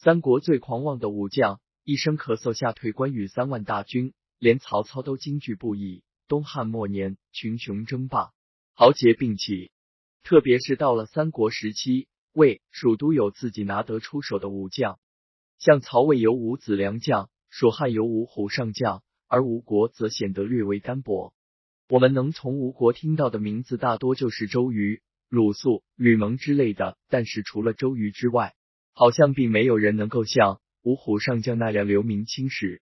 三国最狂妄的武将，一声咳嗽吓退关羽3万大军，连曹操都惊惧不已。东汉末年，群雄争霸，豪杰并起，特别是到了三国时期，魏、蜀都有自己拿得出手的武将，像曹魏有五子良将，蜀汉有五虎上将，而吴国则显得略为单薄。我们能从吴国听到的名字大多就是周瑜、鲁肃、吕蒙之类的，但是除了周瑜之外，好像并没有人能够像五虎上将那样留名青史。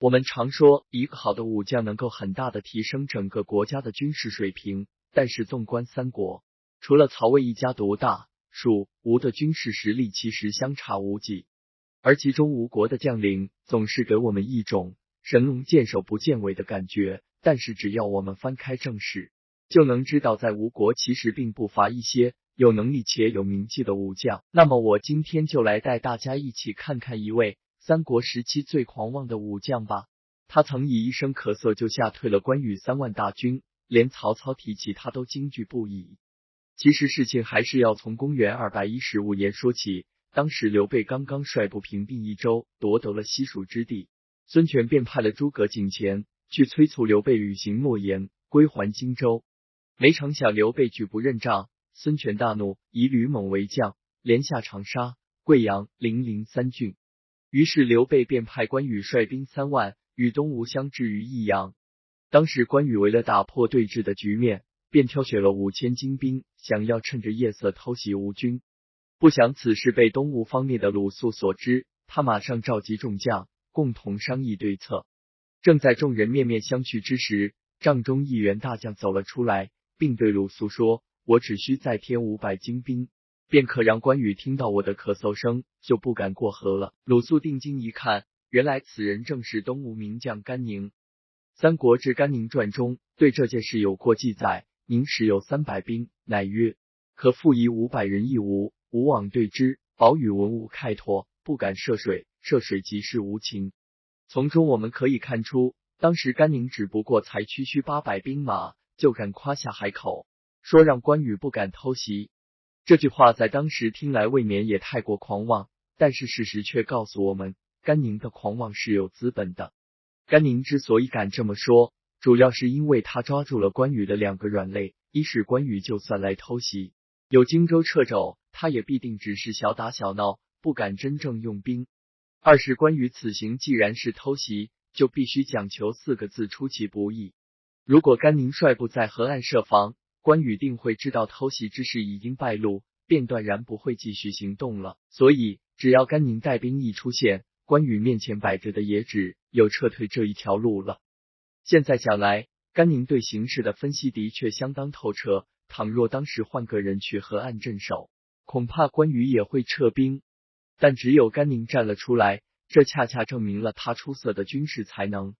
我们常说一个好的武将能够很大的提升整个国家的军事水平，但是纵观三国，除了曹魏一家独大，蜀、吴的军事实力其实相差无几，而其中吴国的将领总是给我们一种神龙见首不见尾的感觉。但是只要我们翻开正史，就能知道在吴国其实并不乏一些有能力且有名气的武将。那么我今天就来带大家一起看看一位三国时期最狂妄的武将吧。他曾以一声咳嗽就吓退了关羽3万大军，连曹操提起他都惊惧不已。其实事情还是要从公元215年说起，当时刘备刚刚率部平定益州，夺得了西蜀之地，孙权便派了诸葛瑾前去催促刘备履行诺言，归还荆州。没成想刘备拒不认账，孙权大怒，以吕蒙为将，连下长沙、贵阳、零陵3郡。于是刘备便派关羽率兵3万与东吴相至于益阳。当时关羽为了打破对峙的局面，便挑选了5000精兵，想要趁着夜色偷袭吴军。不想此事被东吴方面的鲁肃所知，他马上召集众将，共同商议对策。正在众人面面相觑之时，帐中一员大将走了出来，并对鲁肃说：“我只需再添500精兵，便可让关羽听到我的咳嗽声，就不敢过河了。”鲁肃定睛一看，原来此人正是东吴名将甘宁。《三国志甘宁传》中对这件事有过记载：宁时有300兵，乃曰：“可复以500人一吴，吴往对之，保与文武开拓，不敢涉水，涉水即是无情。”从中我们可以看出，当时甘宁只不过才区区800兵马，就敢夸下海口，说让关羽不敢偷袭。这句话在当时听来未免也太过狂妄，但是事实却告诉我们，甘宁的狂妄是有资本的。甘宁之所以敢这么说，主要是因为他抓住了关羽的2个软肋，一是关羽就算来偷袭，有荆州掣肘，他也必定只是小打小闹，不敢真正用兵。二是关羽此行既然是偷袭，就必须讲求4个字：出其不意。如果甘宁率部在河岸设防，关羽定会知道偷袭之事已经败露，便断然不会继续行动了。所以只要甘宁带兵一出现，关羽面前摆着的也只有撤退这一条路了。现在想来，甘宁对形势的分析的确相当透彻，倘若当时换个人去河岸镇守，恐怕关羽也会撤兵。但只有甘宁站了出来，这恰恰证明了他出色的军事才能。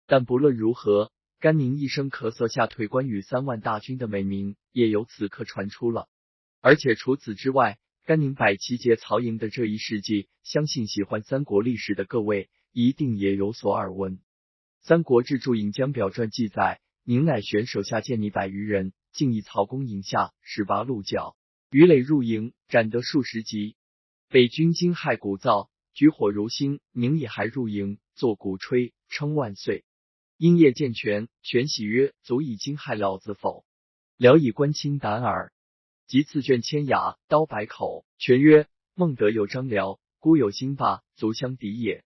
但不论如何，甘宁一声咳嗽吓退关羽3万大军的美名也由此刻传出了。而且除此之外，甘宁摆旗节曹营的这一事迹，相信喜欢三国历史的各位一定也有所耳闻。《三国志注引江表传》记载，宁乃选手下见拟100余人，进一曹公营下，使拔鹿角，鱼垒入营，斩得数十级。北军惊骇鼓噪，举火如星，宁也还入营，作鼓吹，称万岁。因夜见权，权喜曰：“足以惊骇老子否？聊以观卿胆耳。”即赐卷千雅，刀百口。权曰：“孟德有张辽，孤有兴霸，足相敌也。”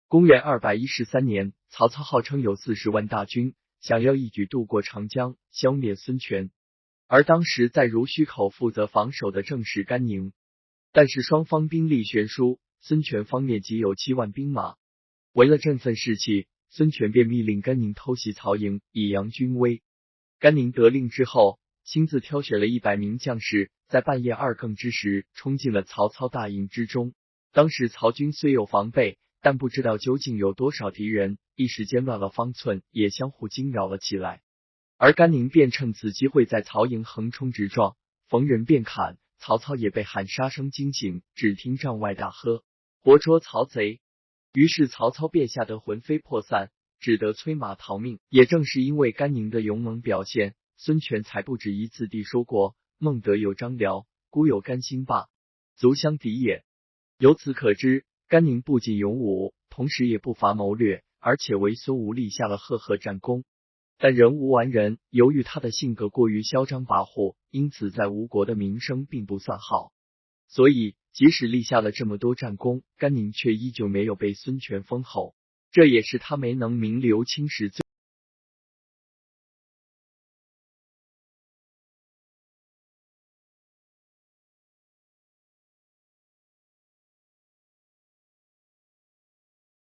公元213年，曹操号称有40万大军，想要一举渡过长江，消灭孙权。而当时在濡须口负责防守的正是甘宁。但是双方兵力悬殊，孙权方面仅有7万兵马。为了振奋士气，孙权便密令甘宁偷袭曹营，以扬军威。甘宁得令之后，亲自挑选了100名将士，在半夜2更之时冲进了曹操大营之中。当时曹军虽有防备，但不知道究竟有多少敌人，一时间乱了方寸，也相互惊扰了起来。而甘宁便趁此机会在曹营横冲直撞，逢人便砍。曹操也被喊杀声惊醒，只听帐外大喝：“活捉曹贼！”于是曹操便吓得魂飞魄散，只得催马逃命。也正是因为甘宁的勇猛表现，孙权才不止一次地说过：“孟德有张辽，孤有甘兴霸，足相敌也。”由此可知，甘宁不仅勇武，同时也不乏谋略，而且为孙吴立下了赫赫战功。但人无完人，由于他的性格过于嚣张跋扈，因此在吴国的名声并不算好。所以即使立下了这么多战功，甘宁却依旧没有被孙权封侯，这也是他没能名留青史